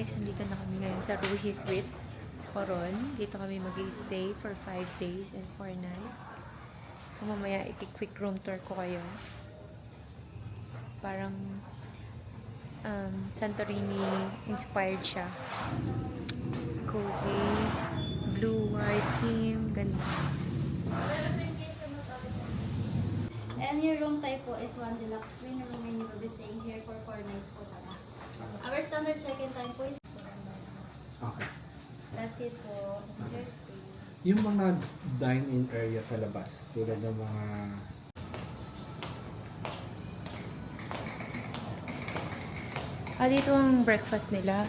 guys, nandito na kami ngayon sa Ruhi Suite sa Coron. Dito kami mag-stay for 5 days and 4 nights. So mamaya i-quick room tour ko kayo. Parang Santorini inspired siya. Cozy, blue, white theme, ganda. And your room type po is 1 deluxe queen room and you will be staying here for 4 nights po pala. Our standard check-in time po is Okay. that's it po. Your stay. Yung mga dine-in area sa labas, tulad ng mga... Dito ang breakfast nila.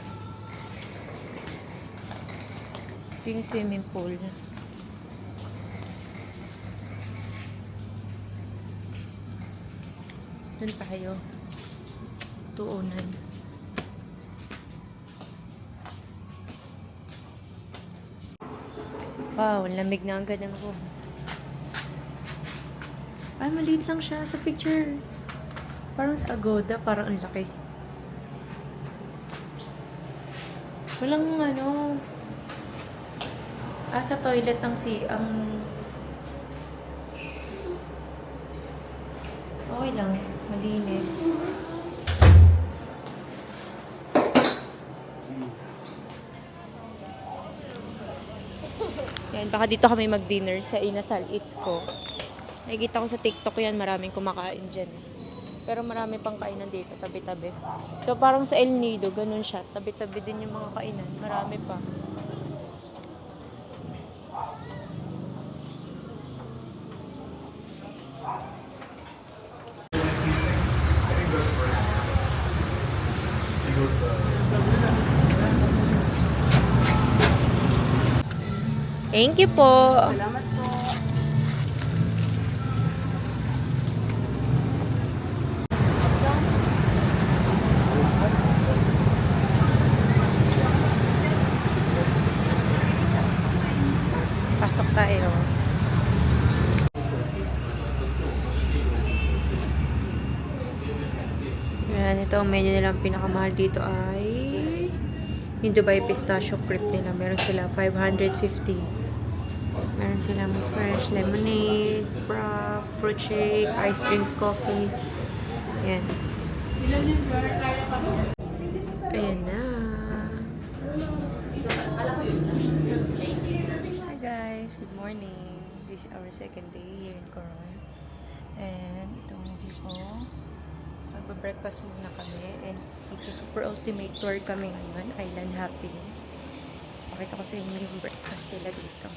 Ito yung swimming pool. Doon tayo. Tuunan. Wow, lamig na agad ang room. Ay, maliit lang siya sa picture. Parang sa Agoda, parang ang laki. Walang ano... sa toilet ang okay lang, malinis. Yan, baka dito kami mag-dinner sa Inasal Eats ko. Nakikita ko sa TikTok yan, maraming kumakain dyan. Pero marami pang kainan dito, tabi-tabi. So parang sa El Nido, ganun siya. Tabi-tabi din yung mga kainan. Marami pa. Thank you po. Salamat po. Pasok tayo. Yan, ito ang menu nilang pinakamahal dito ay yung Dubai Pistachio Crepe nila. Meron sila 550. Meron silang fresh lemonade, frap, fruit shake, ice drinks, coffee. Ayan. Ayan na. Hi guys, good morning. This is our second day here in Coron. And itong view ko. Magbe-breakfast muna kami. And magsa-super ultimate tour kami ngayon. Island Happy. Pakita ko sa inyo yung breakfast nila dito.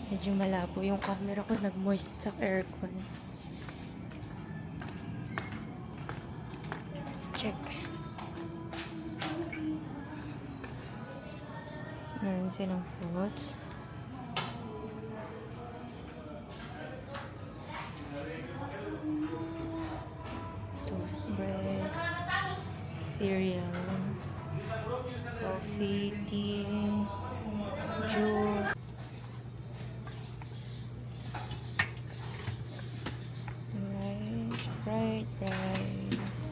Medyo malabo yung camera ko, nag-moist sa aircon. Let's check. Meron silang fruits. Toast bread. Cereal. Coffee, tea, juice. Fried rice.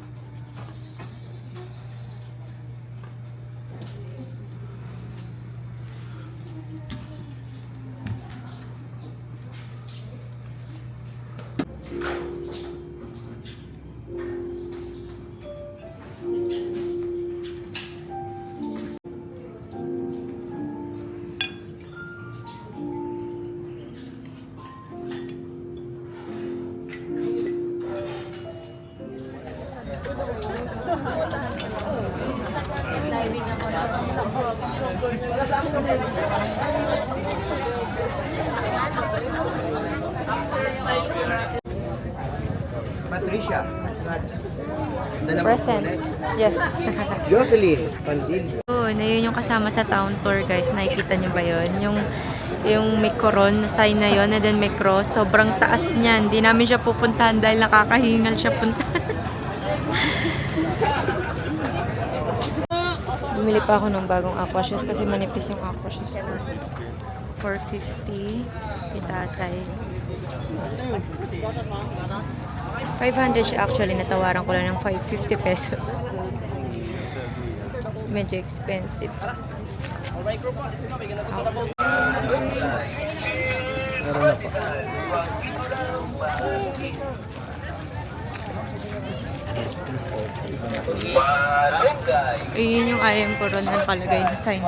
Patricia. Present. Yes. Jocelyn. Pandil. Oh, na yun yung kasama sa town tour, guys. Nakikita nyo ba yun? Yung may Coron na sign na yun, and then may cross. Sobrang taas niyan. Hindi namin siya pupuntahan dahil nakakahingal siya puntahan. Bumili pa ako ng bagong aqua shoes kasi manipis yung aqua shoes ko. 450 kay tatay. 500 siya actually, natawaran ko lang ng 550 pesos. Medyo expensive. Ayun yung IM ko ron na nakalagay na sign.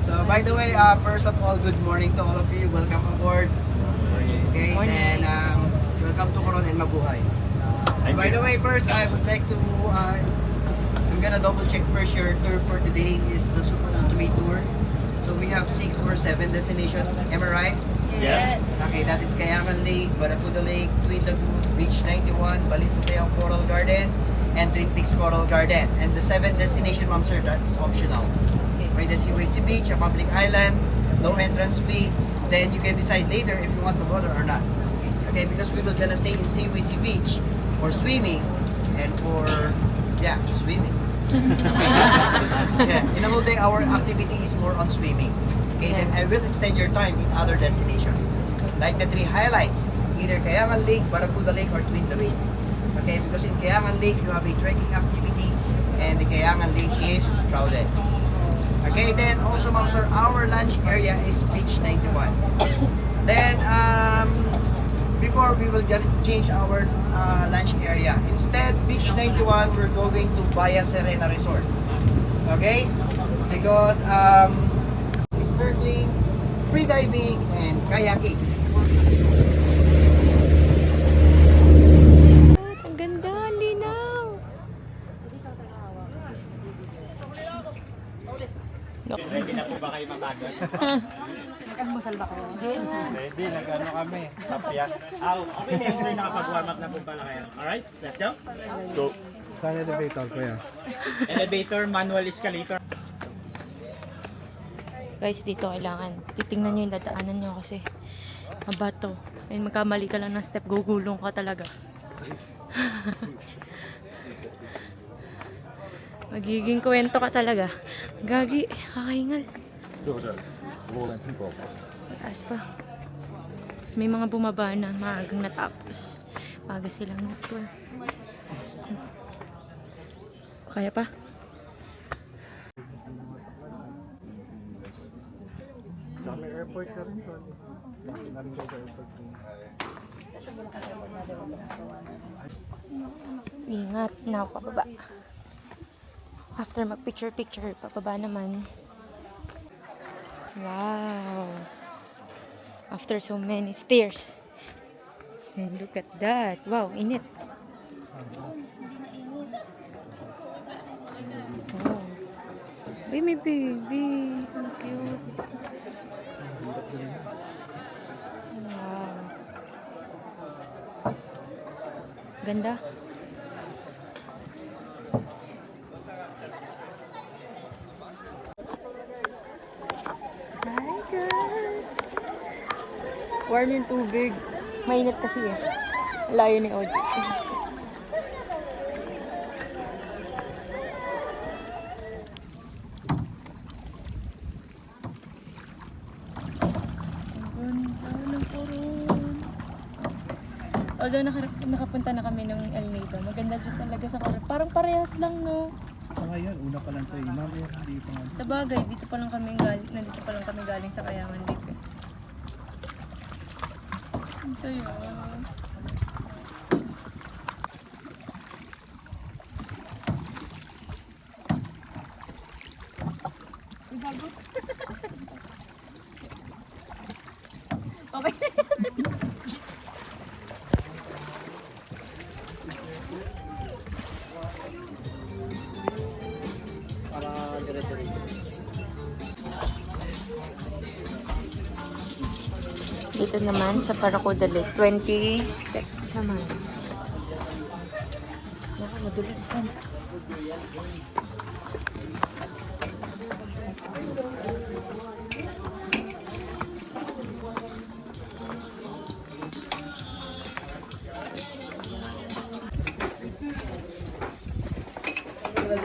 So, by the way, first of all, good morning to all of you. Welcome aboard. Okay, Morning. then welcome to Coron and Mabuhay. By the way, first, I would like to, I'm gonna double check first your tour for today is the Super Ultimate Tour. So we have 6 or 7 destinations, am I right? Yes. Okay, that is Kayangan Lake, Barakuda Lake, Twin Lagoon, Beach 91, Balinsasayang Coral Garden, and Twin Peaks Coral Garden. And the 7th destination, ma'am sir, that is optional. Okay, the Seaway Beach, a public island, no entrance fee. Then you can decide later if you want to go there or not. Okay, because we will gonna stay in Seaway Beach for swimming and for, yeah, swimming. Yeah, in the whole day, our activity is more on swimming. Okay, then I will extend your time in other destinations. Like the 3 highlights, either Kayangan Lake, Barakuda Lake, or Twin Lagoon. Okay, because in Kayangan Lake, you have a trekking activity, and the Kayangan Lake is crowded. Okay, then also, ma'am sir, our lunch area is Beach 91. Then, before we will change our lunch area. Instead, Beach 91, we're going to Baya Serena Resort. Okay? Because snorkeling, free diving, and kayaking. Ang ganda, linaw. Ready na po ba kayo mapagod? Ready, nag-ano kami, tapyas. Okay, may sir, nakapag-warm up na po pala kayo. Alright, let's go. Let's go. Saan elevator ko yan? Elevator, manual escalator. Guys, dito kailangan titingnan nyo yung dadaanan nyo kasi mabato. Ayun, magkamali ka lang ng step, gugulong ka talaga. Magiging kwento ka talaga. Gagi, kakahingal. Mataas pa. May mga bumaba na maagang natapos. Maaga silang nag-tour. Kaya pa? Sa may airport ka rin to. Narin ka sa airport. Ingat na pababa. After mag-picture-picture, pababa naman. Wow! After so many stairs. And look at that. Wow, init. Oh. Ay, may baby. Ang cute. Wow. Ganda. Hi guys! Warm yung tubig. Mainit kasi eh. Layo ni Oji. Although nakapunta na kami ng El Nido, maganda din talaga sa Coron. Parang parehas lang, no? Sa ngayon, una pa lang tayo. Mamaya, hindi pa nga. Sa bagay, nandito pa lang kami galing sa Kayangan Lake. Eh. Ang saya. Okay. Dito naman sa Barakuda Lake, 20 steps naman. Naku, madulas yan.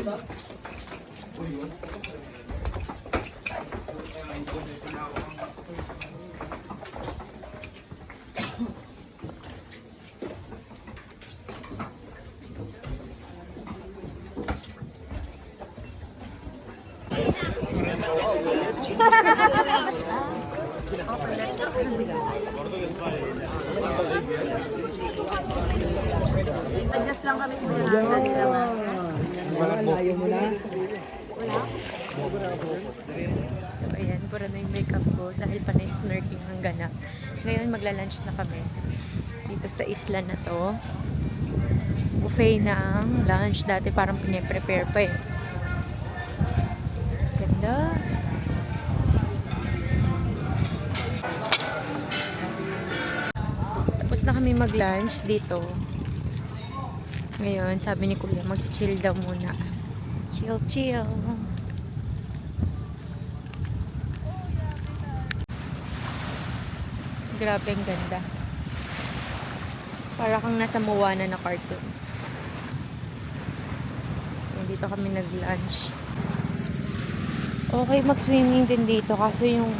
So, ayan, pura na yung makeup ko dahil panay snorkeling ang ganap. Ngayon, magla-lunch na kami. Dito sa isla na to. Buffet ng lunch. Dati parang piniprepare pa eh. Ganda. Tapos na kami mag-lunch dito. Ngayon, sabi ni Kuya, mag-chill daw muna. Chill, chill. Grabe ang ganda. Para kang nasa Moana na cartoon. Ayan, dito kami nag-lunch. Okay mag-swimming din dito kaso yung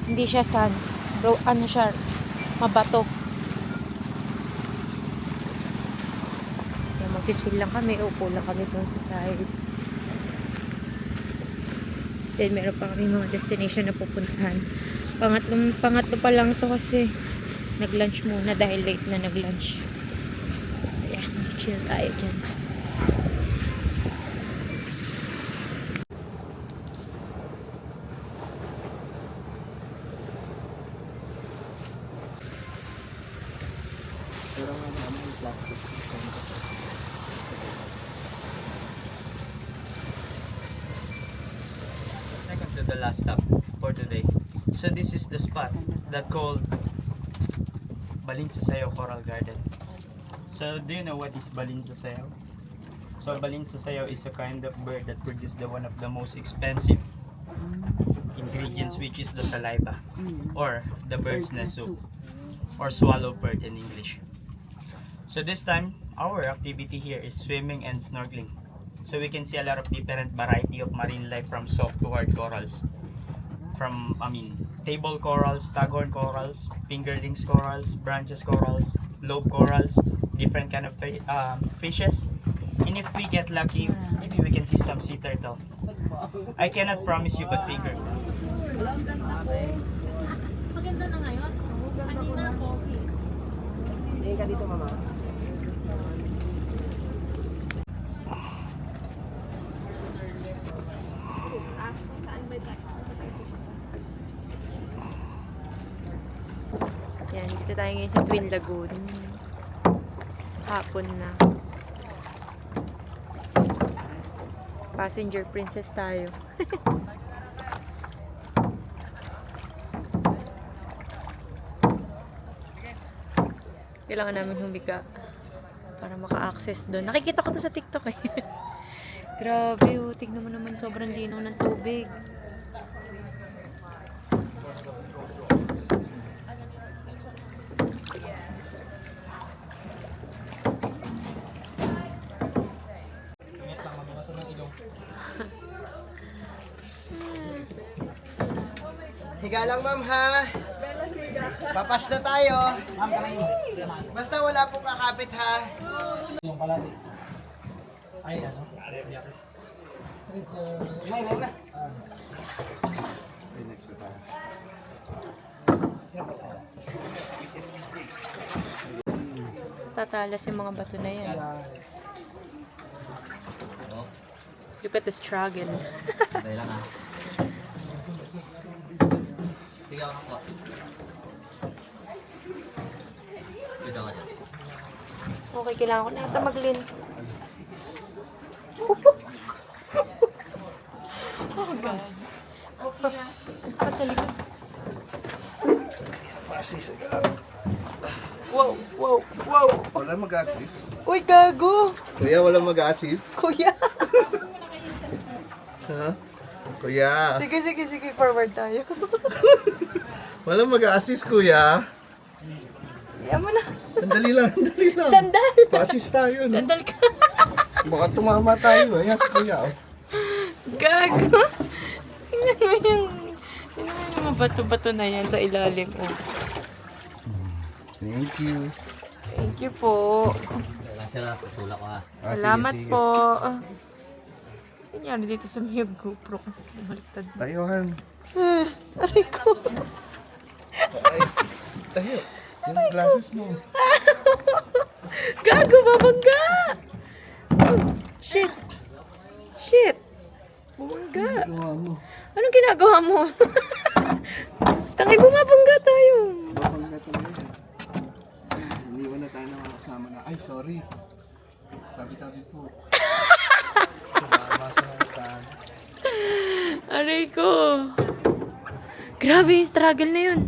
hindi siya sands. Bro, ano siya? Mabato. So mag-chill lang kami. Upo lang kami dun sa side. Then meron pa kami mga destination na pupuntahan. Pangatlo pa lang to kasi nag-lunch muna dahil late na nag-lunch. Ayan, chill tayo dyan. Welcome to the last stop for today. So this is the spot that called Balinsasayaw Coral Garden. So do you know what is Balinsasayaw? So Balinsasayaw is a kind of bird that produces the one of the most expensive ingredients, which is the saliva or the bird's nest soup or swallow bird in English. So this time our activity here is swimming and snorkeling. So we can see a lot of different variety of marine life from soft to hard corals. Table corals, staghorn corals, fingerlings corals, branches corals, lobe corals, different kind of fishes. And if we get lucky, maybe we can see some sea turtle. I cannot promise you but bigger. Maganda na ngayon. Kanina coffee. Yan, dito tayo ngayon sa Twin Lagoon. Hapon na. Passenger princess tayo. Kailangan namin humiga para maka-access doon. Nakikita ko to sa TikTok eh. Grabe oh, tignan mo naman sobrang linaw ng tubig. Higa lang ma'am ha. Papas na tayo. Basta wala pong kakapit ha. Yung kalati. Ay, ano? May na. next na tayo. Tatalas yung mga bato na yan. Look at the struggle. Dahil lang ha. Sige ako po. Dito ka dyan. Okay, kailangan ko na ito mag-lint. Oh God. Ang sakit sa likod. Assist. Wow, wow, wow. Wala mag-assist. Uy, gago! Kuya, wala mag-assist. Kuya! Ha? Kuya. Sige, sige, sige. Forward tayo. Wala mag-assist, kuya. Iyan mo na. Sandali lang, sandali lang. Sandal! Pa-assist tayo, no? Sandal ka. Baka tumama tayo. Ayan si Kuya. Oh. Gago! Tingnan mo yung mga bato-bato na yan sa ilalim. Oh. Thank you. Thank you po. Salamat po. Ano nangyari dito sa may GoPro ko? Baliktad. Tayuhan. Aray ko. Ay, tayo. Yung glasses mo. Gago, babangga! Shit! Shit! Bumangga. Gawa mo. Anong ginagawa mo? Tangay, bumabangga tayo. Babang na talaga. Iniwan na tayo ng mga kasama na. Ay, sorry. Tabi-tabi po. Masa na tayo. Aray ko. Grabe yung struggle na yun.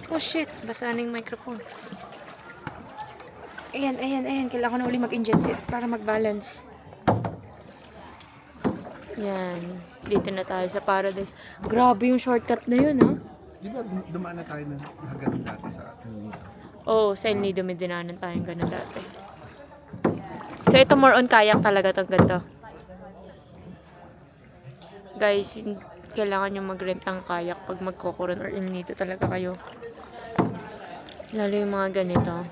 Oh shit, basa na yung microphone. Ayan. Kailangan ko na uli mag-inject it para mag-balance. Yan. Dito na tayo sa Paradise. Grabe yung shortcut na yun, ha? Di ba dumaan na tayo ng hanggang dati sa atin? Oo, sa El Nido may dinaanan tayong gano'n dati. So, ito more on kayak talaga itong ganito. Guys, kailangan nyo mag-rent ng kayak pag magkukuron or El Nido talaga kayo. Lalo yung mga ganito.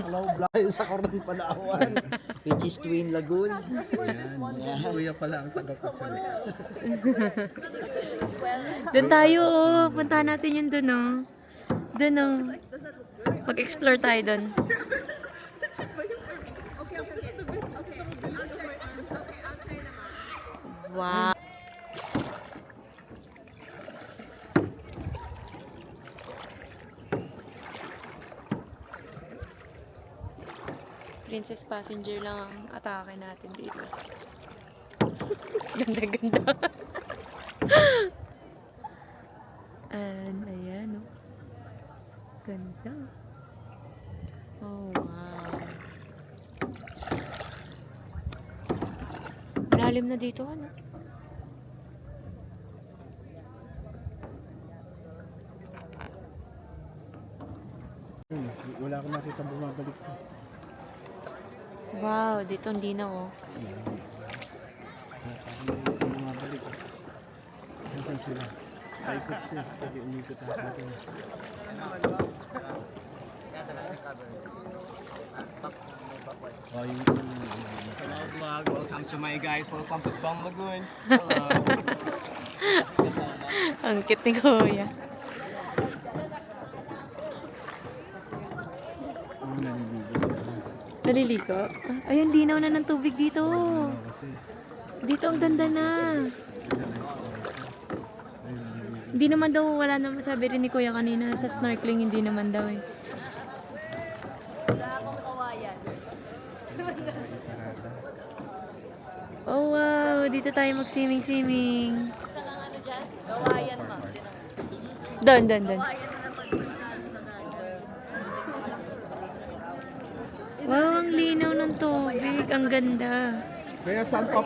Hello, Black sa Coron Palawan. Which is Twin Lagoon. Ayan, si Kuya pala ang tagapagsalita. Doon tayo, oh. Puntahan natin yun doon, oh. Doon, oh. Mag-explore tayo doon. Wow. Princess passenger lang ang atake natin dito. Ganda-ganda. And ayan, oh. Ganda. Oh, wow. Malalim na dito, ano? Wala akong nakita bumabalik pa. Wow, dito ang linaw, oh. Bumabalik. Nasaan sila? Paikot siya. Pwede umikot ang atin. Hello vlog, welcome to my guys, welcome to Twin Lagoon. Hello. Ang cute ni Kuya. Naliligo sila. Naliliko? Ah, ayan, linaw na ng tubig dito. Kasi Dito ang ganda na. Hindi naman daw, wala naman, sabi rin ni Kuya kanina, sa snorkeling, hindi naman daw eh. Oh wow, dito tayo mag-swimming. Doon. Wow, ang linaw ng tubig. Ang ganda. kaya saan pa?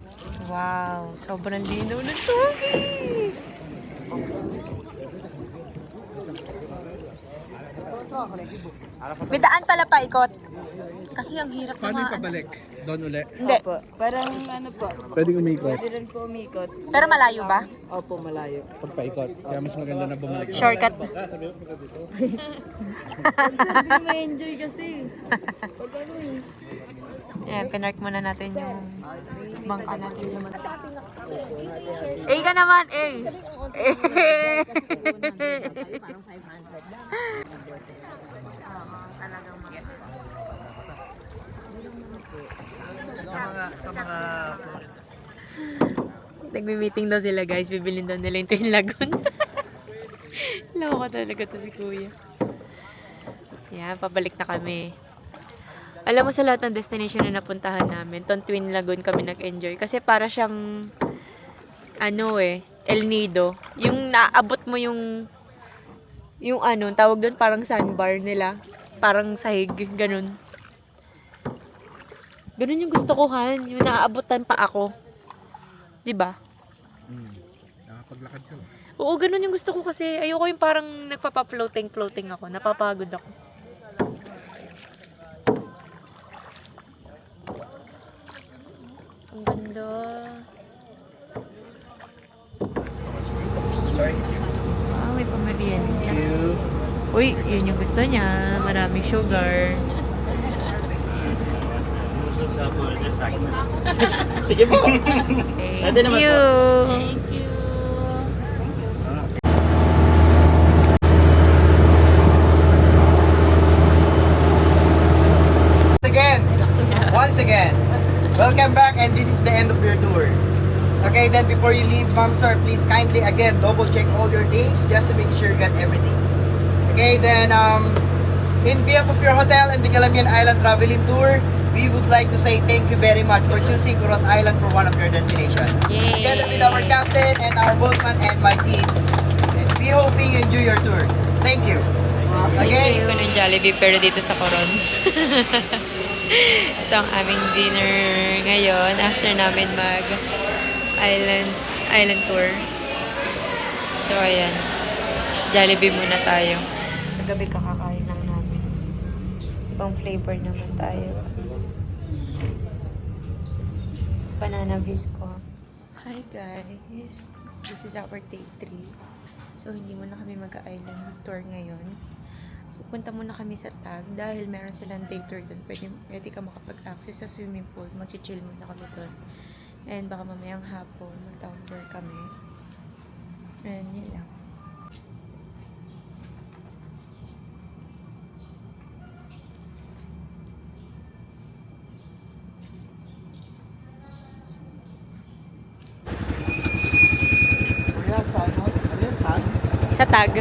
Wow, sobrang linaw ng tubig. May daan pala paikot. Kasi ang hirap Paano yung naman. pabalik? Doon uli? Hindi. Parang ano po, Pwede umikot. pwede rin po umikot. Pero malayo ba? Opo, malayo. Pagpaikot. Kaya mas maganda na bumalik. Shortcut. Hindi ma-enjoy kasi. Ayan, pinark muna natin yung bangka natin. Eh ka naman, eh! Parang 500 lang. Talagang maganda. Sa mga Nagmi-meeting daw sila guys, bibilin daw nila yung Twin Lagoon. Loko talaga to si Kuya. Yan, pabalik na kami. Alam mo sa lahat ng destination na napuntahan namin, tong Twin Lagoon kami nag-enjoy. Kasi para siyang, El Nido. Yung naaabot mo yung tawag doon parang sandbar nila. Parang sahig, ganun. Ganun yung gusto ko, Han. Yung naaabotan pa ako. Diba? nakapaglakad ka ba? Oo, ganun yung gusto ko kasi. Ayoko yung parang nagpapa-floating ako. Napapagod ako. Ang ganda. Sorry. Ah, may pamerienda. Uy, yun yung gusto niya. Maraming sugar. Sige po. Thank Pwede naman you. Thank you. Once again, welcome back, and this is the end of your tour. Okay, then before you leave, ma'am, sir, please kindly again double check all your things just to make sure you got everything. Okay, then in behalf of your hotel and the Calamian Island Traveling Tour, we would like to say thank you very much for choosing Coron Island for one of your destinations. Yay! Together with our captain and our boatman and my team, and we hoping you enjoy your tour. Thank you. Okay. Thank you ng Jollibee pero dito sa Coron. Ito ang aming dinner ngayon after namin mag island tour. So ayan. Jollibee muna tayo. Kagabi kakakain lang namin. Ibang flavor naman tayo. Banana Visco. Hi guys. This is our day 3. So hindi muna kami mag-island tour ngayon. Pupunta muna kami sa Tag dahil meron silang day tour doon. Pwede ka makapag-access sa swimming pool. Mag-chill muna kami doon. And baka mamayang hapon, mag-town tour kami. And yun lang. Kuya, sa ano? Ano yung tag? Sa Tag.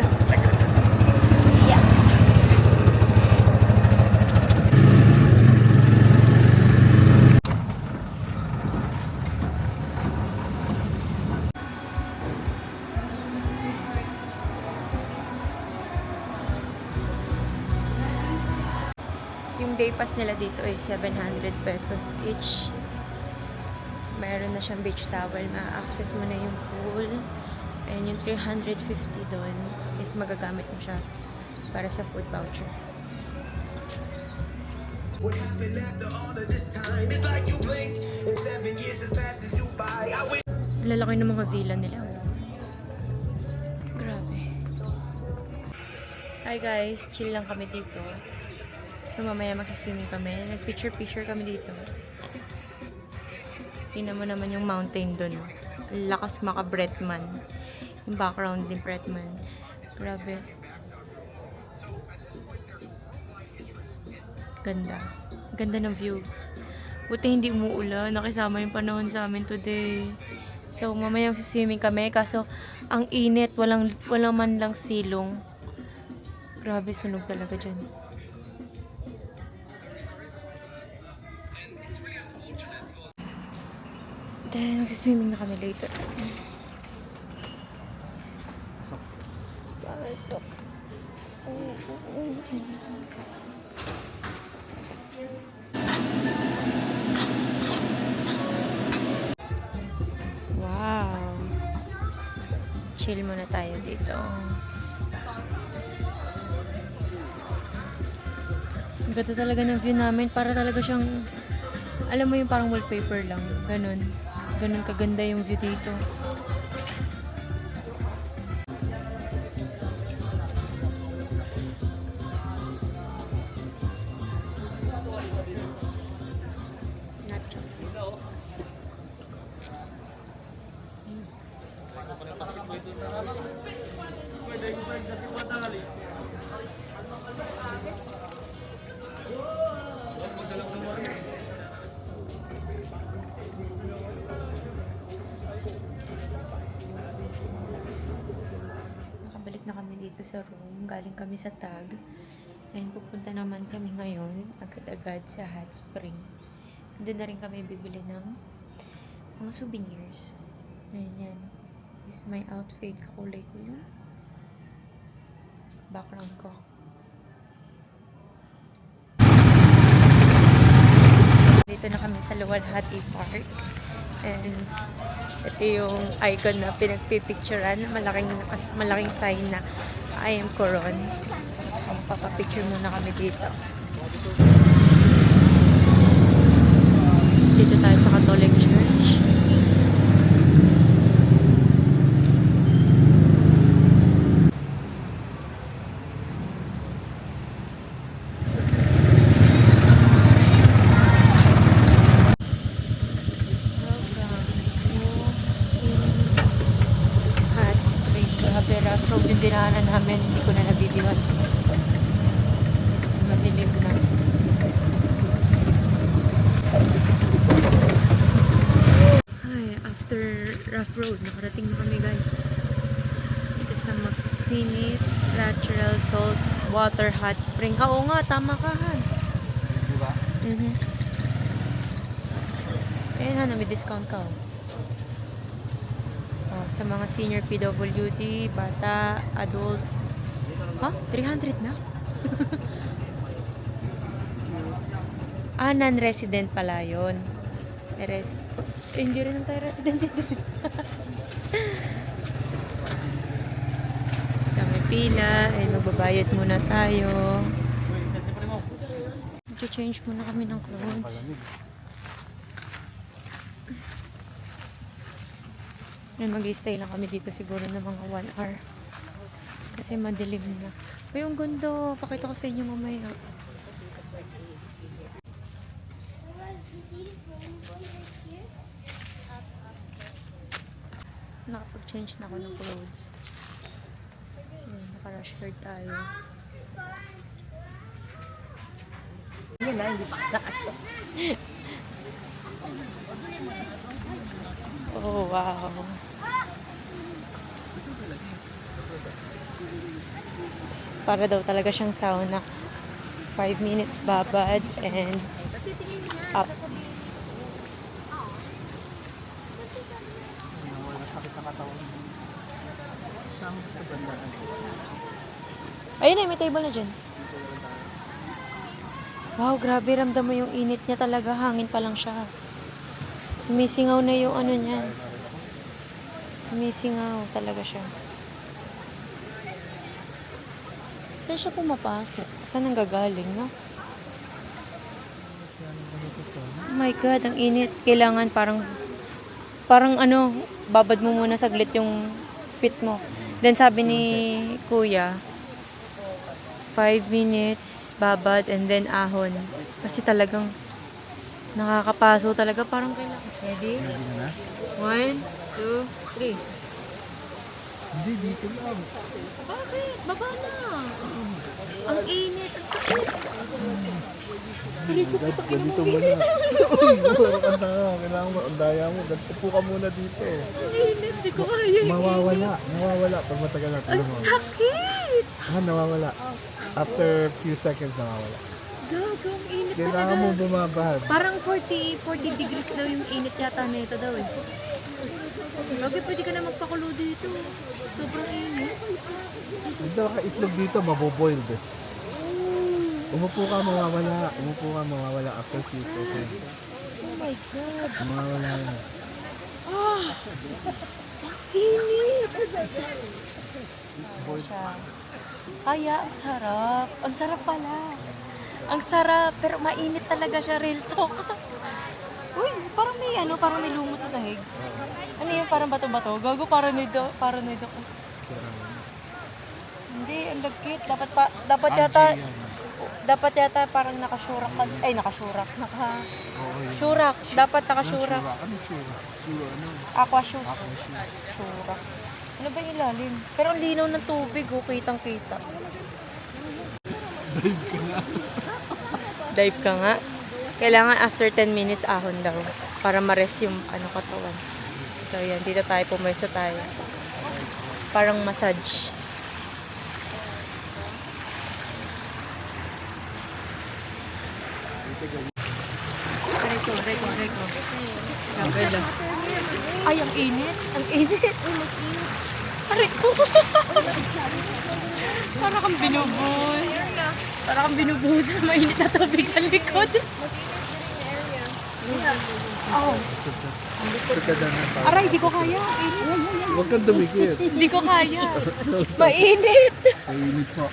Yung day pass nila dito ay 700 pesos each. Meron na siyang beach towel. Ma-access mo na yung pool. And yung 350 doon is magagamit mo siya para sa food voucher. What happened after all of this time? It's like you blink and 7 years just passes you by. I wish. Ang lalaki ng mga villa nila. Grabe. Hi guys, chill lang kami dito. So mamaya magsiswimming kami. Nag-picture kami dito. Tingnan mo naman yung mountain dun. Lakas maka Bretman. Yung background din Bretman. Grabe. Ganda. Ganda ng view. Buti hindi umuulan. Nakisama yung panahon sa amin today. So, mamaya swimming kami. Kaso, ang init. Walang man lang silong. Grabe, sunog talaga dyan. Then, swimming na kami later. Pasok. Wow. Chill muna tayo dito. Ang ganda talaga ng view namin. Para talaga siyang, alam mo yung parang wallpaper lang. Ganun. Ganun kaganda yung view dito. Nakabalik na kami dito sa room. Galing kami sa Tag. And pupunta naman kami ngayon agad-agad sa Hot Spring. Doon na rin kami bibili ng mga souvenirs. Ayan yan. This is my outfit. Kakulay ko yung background ko. Dito na kami sa Luwalhati Park. And ito yung icon na pinagpipicturean. Malaking sign na I am Coron. Papapicture muna kami dito. Dito tayo sa Catholic Church. Hot spring. Grabe, rough road yung dinaanan namin. Hindi ko na nabidyohan. Madilim na. Ay, after rough road, nakarating na kami guys. Ito sa Maclinit Natural Salt Water Hot Spring. Oo nga, tama ka Han. Diba? Ayun Han, may discount ka. Oh, sa mga senior PWD, bata, adult. Ha? 300 na? Non-resident pala yun. Hindi rin tayo resident. Sa may pila, ay magbabayad muna tayo. Mag-change muna kami ng clothes. Mag-stay lang kami dito siguro ng mga 1 hour. Kasi madilim na. Uy, ang ganda. Pakita ko sa inyo mamaya. Nakapag-change na ako ng clothes. Naka-rush shirt tayo. Yan na, hindi pa nakasya. Oh, wow. Para daw talaga siyang sauna. 5 minutes babad and up. Ayun na, may table na dyan. Wow, grabe. Ramdam mo yung init niya talaga. Hangin pa lang siya. Sumisingaw na yung ano niya. Sumisingaw talaga siya. Saan siya pumapasok? Saan ang gagaling, no? Oh my God, ang init. Kailangan parang ano, babad mo muna saglit yung fit mo. Then sabi ni Kuya, 5 minutes, babad, and then ahon. Kasi talagang nakakapaso talaga. Parang kailangan. Ready? 1, 2, 3. Hindi, dito lang. Bakit? Baba na. Ang init. Ang sakit. Ganito mo na. Uy, kailangan mo, ang daya mo. Ganito ka muna dito. Ang init. Di ko kaya. Nawawala. Pag matagal na. Ang sakit. Nawawala. After few seconds, nawawala. Gago, ang init Kailangan mo bumabad. Parang 40 degrees daw yung init yata nito daw eh. Bagay, pwede ka na magpakulo dito. Sobrang init. Hindi ka itlog dito, maboboiled eh. Umupo ka, mawawala. Umupo ka, mawawala after few seconds. Oh my God. Mawawala yan. Init. Kaya, ang sarap. Ang sarap pala. Ang sarap, pero mainit talaga siya, real talk. Uy, parang may lumot sa sahig. Ano yun, parang bato-bato? Gago, paranoid ako. Hindi, ang lagkit. Dapat yata parang nakasurak ka. Ay, nakasurak. Surak. Dapat nakasurak. Ano surak? Aqua shoes. Surak. Ano ba yung ilalim? Pero ang linaw ng tubig, oh. Kitang-kita. Dive ka nga. Kailangan after 10 minutes ahon daw. Para ma-rest yung katawan. So, yan. Dito tayo. Pumaysa tayo. Parang massage. Reko. Grabe lang. Ay, ang init. Ang init. Mas init. Aray ko. Para kang binubuhay. Para kang binubuhay sa mainit na tubig sa likod. Mas init din yung area. Oh, Sagadan ng tao. aray, di ko kaya. Huwag kang dumikit. Hindi ko kaya. Mainit. Mainit po.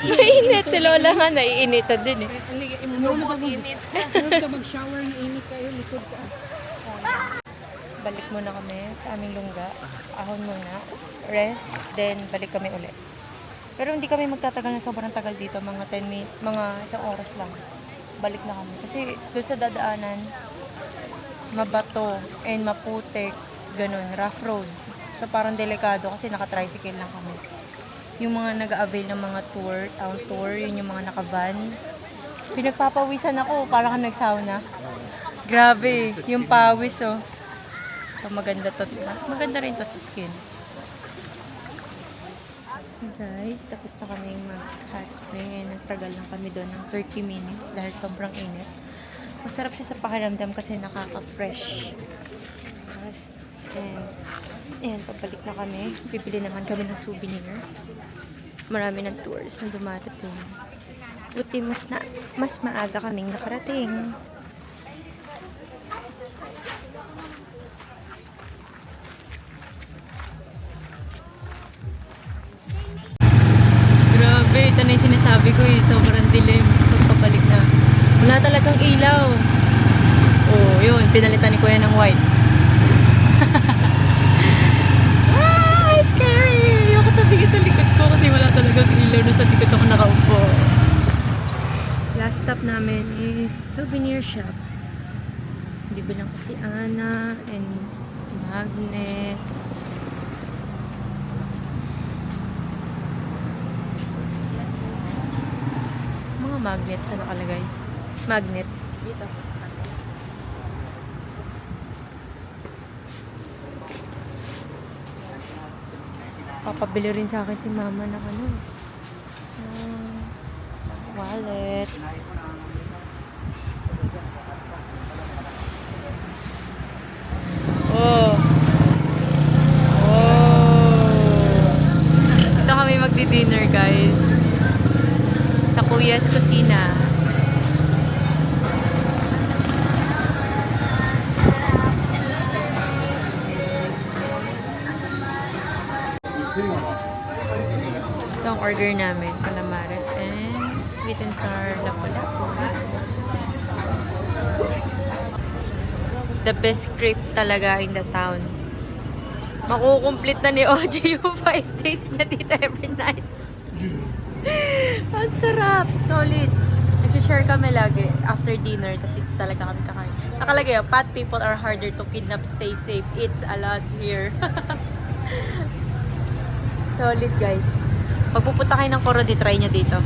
Mainit. Si Lola nga naiinitan din eh. mag-shower ng init kayo, likod sa... Balik muna kami sa aming lungga. Ahon muna. Rest. Then, balik kami ulit. Pero hindi kami magtatagal na sobrang tagal dito. Mga 10 minutes, mga isang oras lang. Balik na kami. Kasi doon sa dadaanan, mabato and maputik. Ganun. Rough road. So, parang delikado kasi naka-tricycle lang kami. Yung mga nag-avail ng mga tour, town tour, yun yung mga naka-van. Pinagpapawisan ako, parang nag-sauna. Grabe, yung pawis oh. So maganda to. Maganda rin to sa skin. Guys, tapos na kaming mag-hot spring and nagtagal lang kami doon ng 30 minutes dahil sobrang init. Masarap siya sa pakiramdam kasi nakaka-fresh. And, ayan, pabalik na kami. Bibili naman kami ng souvenir. Marami ng tours na dumadating. Buti mas maaga kaming nakarating. Grabe, ito na yung sinasabi ko eh. Sobrang dilim. Pagpabalik na. Wala talagang ilaw. Oh, yun. Pinalitan ni Kuya ng white. Ah, scary! Ayoko tabigin sa likod ko kasi wala talagang ilaw na sa likod ako nakaupo. Last stop namin is souvenir shop. Bibilang ko si Ana and magnet. Mga magnet sa nakalagay. Magnet. Dito. Papabili rin sa akin si mama ng ano. Wallets. Oh. Oh. Ito kami magdi-dinner, guys. Sa Kuya's Kusina. Ito ang order namin, calamares and sweet and sour lapu-lapu. The best crepe talaga in the town. Makukumplete na ni OG yung 5 days niya dito every night. Ang sarap! Solid! Nag-share kami lagi after dinner, tapos dito talaga kami kakain. Nakalagay, fat people are harder to kidnap, stay safe. It's a lot here. Solid, guys. Pag pupunta kayo ng Coron, try nyo dito.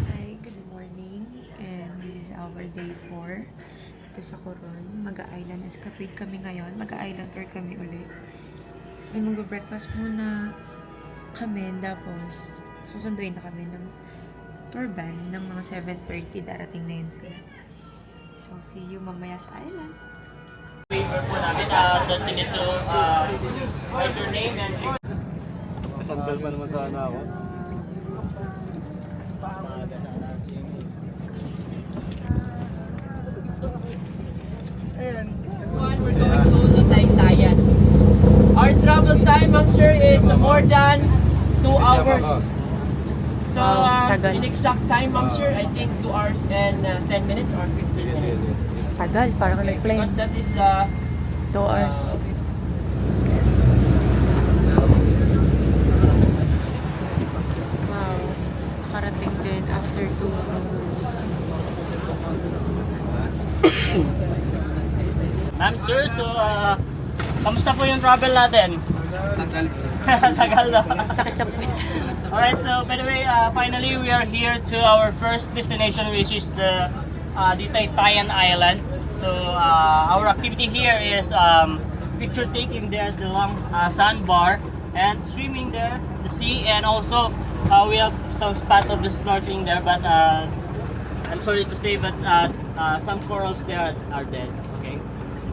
Hi, good morning. And this is our day 4. Dito sa Coron. Mag-a-island escapade kami ngayon. Mag-a-island tour kami ulit. And mag-breakfast muna kami. Tapos, susunduin na kami ng tour van ng mga 7:30. Darating na yun sila. So, see you mamaya sa island. Waiver po namin, don't you need to write your name and Sandal pa naman sana ako. We're going to Taytayan. Our travel time, I'm sure, is more than 2 hours. So, Tagal. in exact time, I'm sure, I think 2 hours and 10 minutes or 15 minutes. Tagal, parang nag-plane. Because that is the 2 hours. Wow. Nakarating din after 2 hours. Ma'am, sir, so, kamusta po yung travel natin? Tagal na. Sakit sa puwit. Alright, so by the way, finally we are here to our first destination, which is the Taytayan Island. So our activity here is picture taking there at the long sandbar and swimming there, the sea, and also we have some spot of the snorkeling there. But I'm sorry to say, but some corals there are dead. Okay.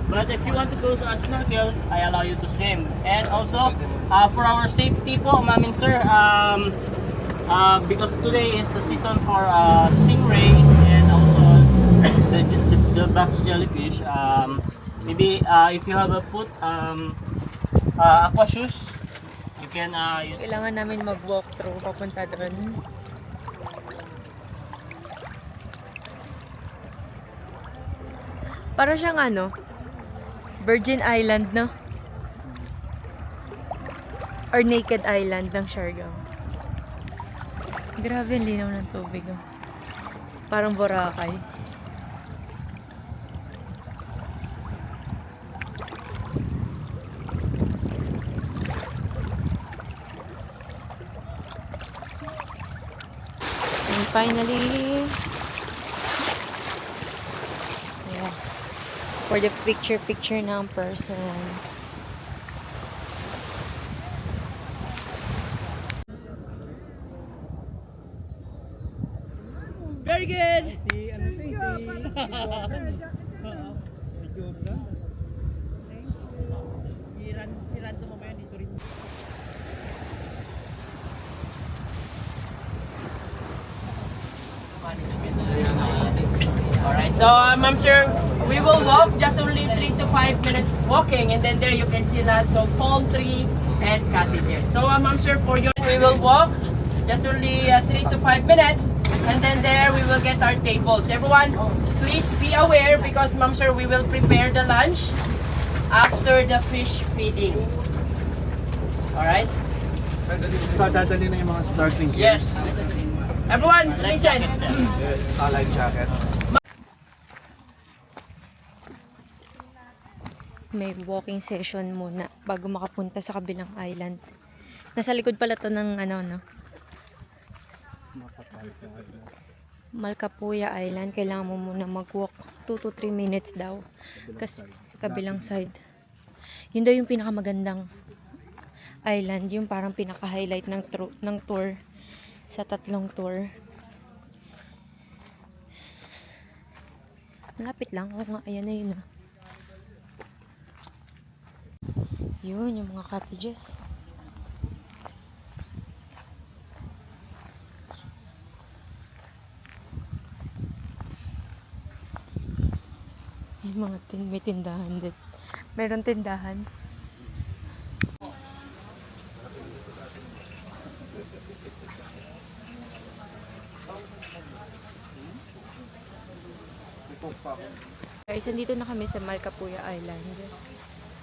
But if you want to go to a snorkel, I allow you to swim. And also, for our safety po, ma'am and sir, because today is the season for stingray and also the the box jellyfish. Maybe if you have a foot aqua shoes, you can use. Kailangan namin mag-walk through papunta doon. Para siyang ano, Virgin Island, no? Or Naked Island ng Siargao. Grabe, ang linaw ng tubig, oh. Parang Boracay. And finally, yes, for the picture ng person. Very good. Alright, so Ma'am Sir, we will walk just only 3 to 5 minutes walking, and then there you can see lots of palm tree and cottages. So Ma'am Sir, for you, we will walk just only 3 to 5 minutes, and then there we will get our tables. Everyone, please be aware because Ma'am Sir, we will prepare the lunch after the fish feeding. Alright? So, dadali na yung mga snorkeling Yes. Everyone, listen. Life jacket. May walking session muna bago makapunta sa kabilang island. Nasa likod pala to ng ano, no? Malcapuya Island. Kailangan mo muna mag-walk 2 to 3 minutes daw. Kasi kabilang side. Yun daw yung pinakamagandang island. Yung parang pinaka-highlight ng tour. Sa 3 tour. Malapit lang. Oo nga, ayan na yun. Oh. Yun, yung mga cottages. Yung mga may tindahan din. Meron tindahan. Guys, andito na kami sa Malcapuya Island.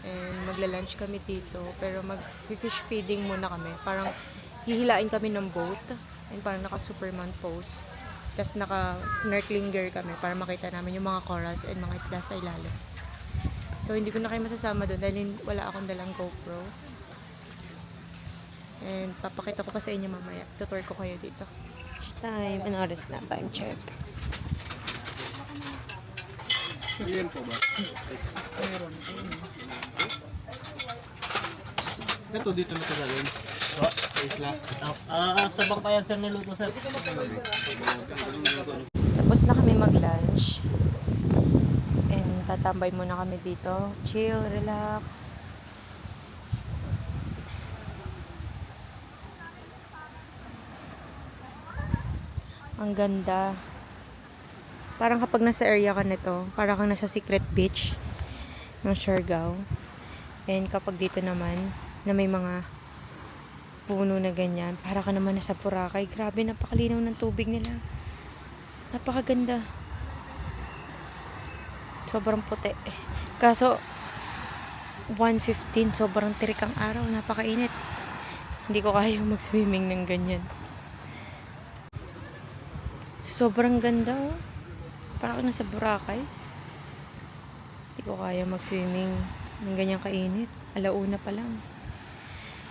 And magla-lunch kami dito. Pero mag-fish feeding muna kami. Parang hihilain kami ng boat. And parang naka-Superman pose. Tapos naka-snorkeling gear kami para makita namin yung mga corals and mga isda sa ilalim. So, hindi ko na kayo masasama doon dahil wala akong dalang GoPro. And papakita ko pa sa inyo mamaya. Tutor ko kayo dito. Time. Ano oras na? Time check. Yan po ba? Meron. Ito dito na sa gawin. Isla. Sa bangkayan sir niluto sir. Tapos na kami mag-lunch. And tatambay muna kami dito. Chill, relax. Ang ganda. Parang kapag nasa area ka nito, parang kang nasa secret beach ng Siargao. And kapag dito naman, na may mga puno na ganyan, para ka naman nasa Boracay. Grabe, napakalinaw ng tubig nila. Napakaganda. Sobrang puti. Kaso, 1:15, sobrang tirik ang araw. Napakainit. Hindi ko kaya mag-swimming ng ganyan. Sobrang ganda, oh. Parang nasa Boracay. Hindi ko kaya mag-swimming ng ganyang kainit. Alauna pa lang.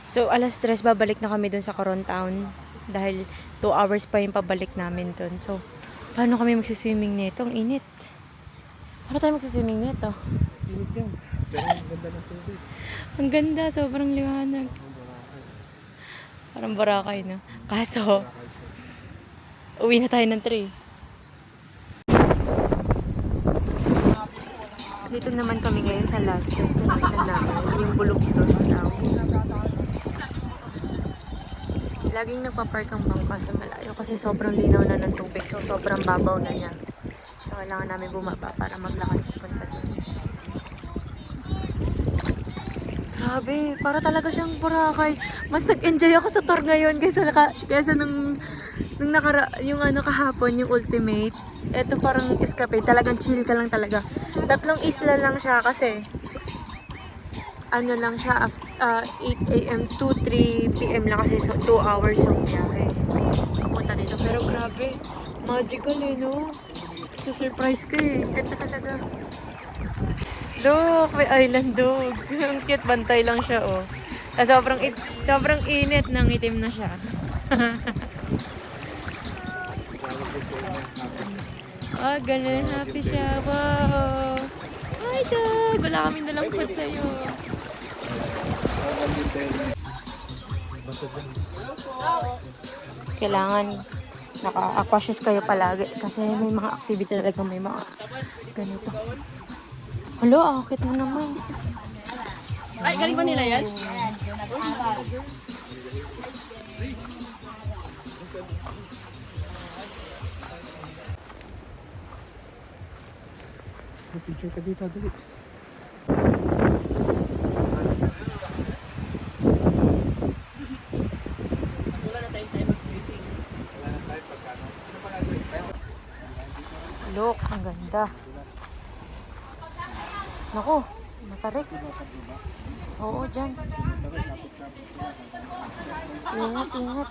So, 3:00 babalik na kami dun sa Coron Town. Dahil 2 hours pa yung pabalik namin dun. So, paano kami magsiswimming nito? Ang init. Paano tayo magsiswimming nito? Init yan. Pero ang ganda ng tubig. Ang ganda. Sobrang liwanag. Parang Boracay, no? Kaso, uwi na tayo ng 3. Dito naman kami ngayon sa last destination namin, yung Bulugdos daw. Laging nagpa-park ang bangka sa malayo kasi sobrang linaw na ng tubig, so sobrang babaw na niya. So kailangan namin bumaba para maglakad pupunta doon. Grabe, para talaga siyang Boracay. Mas nag-enjoy ako sa tour ngayon kaysa nung yung kahapon, yung Ultimate. Ito parang escape, talagang chill ka lang talaga. 3 isla lang siya kasi ano lang siya, 8 a.m. to 3 p.m. lang kasi, so 2 hours yung biyahe. Papunta dito. Pero grabe, magical no? Surprise ko Ganda talaga. Look, may island dog. Ang cute, bantay lang siya sobrang init, nang itim na siya. Ganun. Happy siya. Wow. Hi, dog. Wala kaming dalang food sa'yo. Kailangan naka-aquasius kayo palagi kasi may mga activity talaga, may mga ganito. Hello, akit mo naman. Ay, galing ba nila yan? Picture ka dito, dali. Wala na tayong time mag-sweeping. Look, ang ganda. Naku, matarik. Oo, dyan. Ingat, ingat.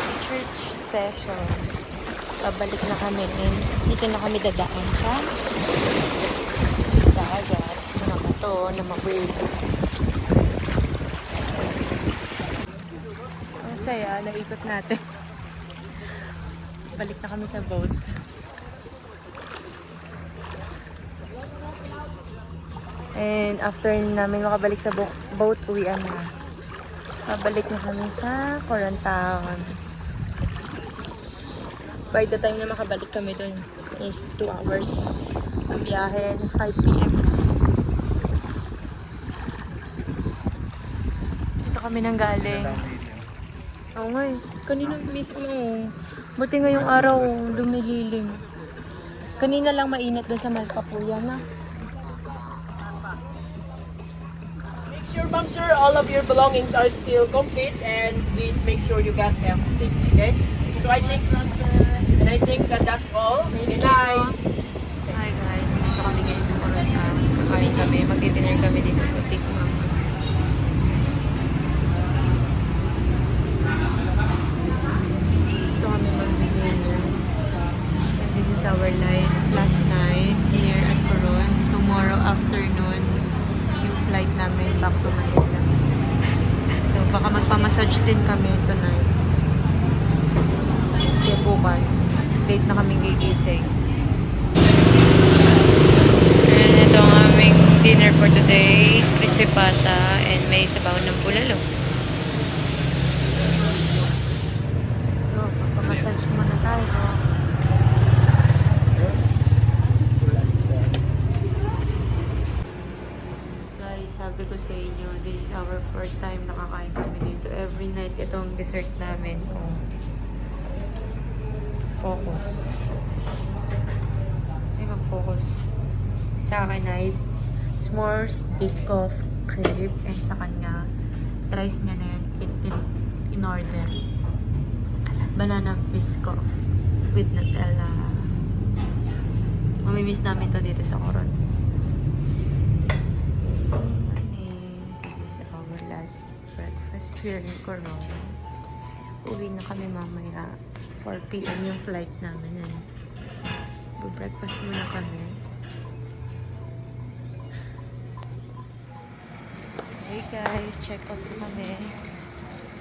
Pictures session. Babalik na kami. Dito na kami dadaan sa dagat. Mga bato na mag-wave. Ang saya, naikot natin. Balik na kami sa boat. And after namin makabalik sa boat, uwian na. Babalik na kami sa Corantown. By the time na makabalik kami dun is 2 hours. Ang biyahe, 5 p.m. Dito kami nang galing. Oo nga kanina mismo. Buti ngayong araw, lumihiling. Kanina lang mainit dun sa Malpapuya na. Make sure, ma'am sir, all of your belongings are still complete and please make sure you got everything, okay? So I think that that's all. Good night. Hi guys, dito kami ngayon sa Corantown. Kakain kami, mag-dinner kami dito sa Big Mama's. Dito kami mag-dinner. And this is our last night here at Coron. Tomorrow afternoon, yung flight namin back to Manila. So baka magpamassage din kami tonight. Kasi bukas, late na kaming gigising. And ito ang aming dinner for today. Crispy pata and may sabaw ng bulalo. So, magpamassage muna tayo. Guys, sabi ko sa inyo, this is our 4th time nakakain kami dito. Every night, itong dessert namin. Focus. Ay, mag-focus. Sa akin ay s'mores biscoff crepe and sa kanya rice niya na yun in order. Banana biscoff with Nutella. Mamimiss namin to dito sa Coron. And this is our last breakfast here in Coron. Uwi na kami mamaya. 4 p.m. yung flight namin. Breakfast muna kami. Hey guys, check out na kami.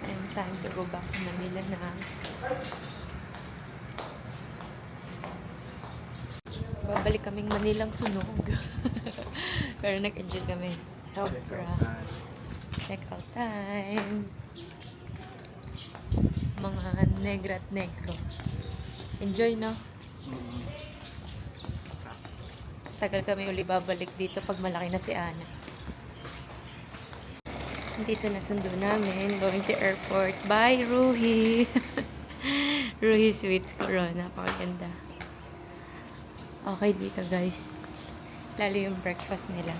And time to go back to Manila na. Babalik kaming Manilang sunog. Pero nag-enjoy kami. Sobra. Check out time. Mga negra at negro. Enjoy, no? Tagal kami uli babalik dito pag malaki na si Ana. Dito na sundo namin. Going to airport. Bye, Ruhi! Ruhi Sweets Corona. Napakaganda. Okay dito guys. Lalo yung breakfast nila.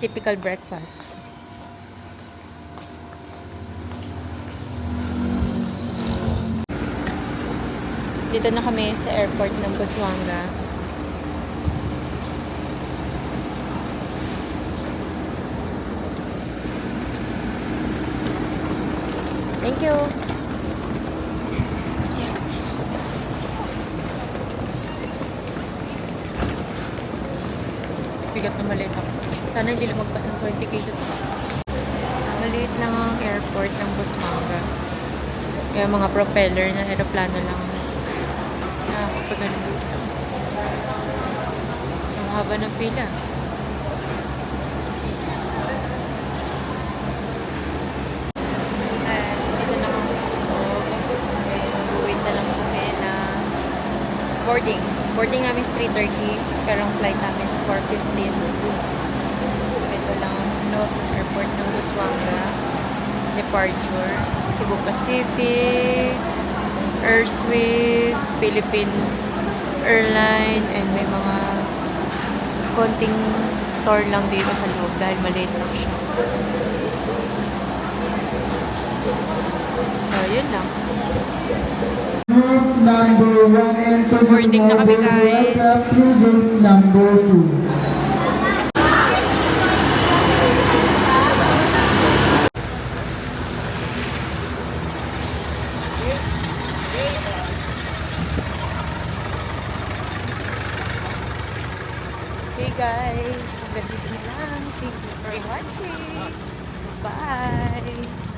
Typical breakfast. Dito na kami sa airport ng Busuanga. Thank you. Bigat na maliit ako. Sana hindi lumagpas ang 20 kilos. Maliit lang ang airport ng Busuanga. Kaya mga propeller na aeroplano lang nakakapagano dito. So, haba ng pila. Dito na kami sa loob. Mag-wait na lang kami na boarding. Boarding namin is 3:30, pero ang flight namin is 4:15. So, ito lang ang loob ng airport ng Busuanga. Departure, Cebu Pacific, Airswift, Philippine Airline, and may mga konting store lang dito sa loob dahil maliit lang siya. So, yun lang. Boarding na kami, guys. Number 2. Okay guys, hanggang dito na lang. Thank you for watching. Bye!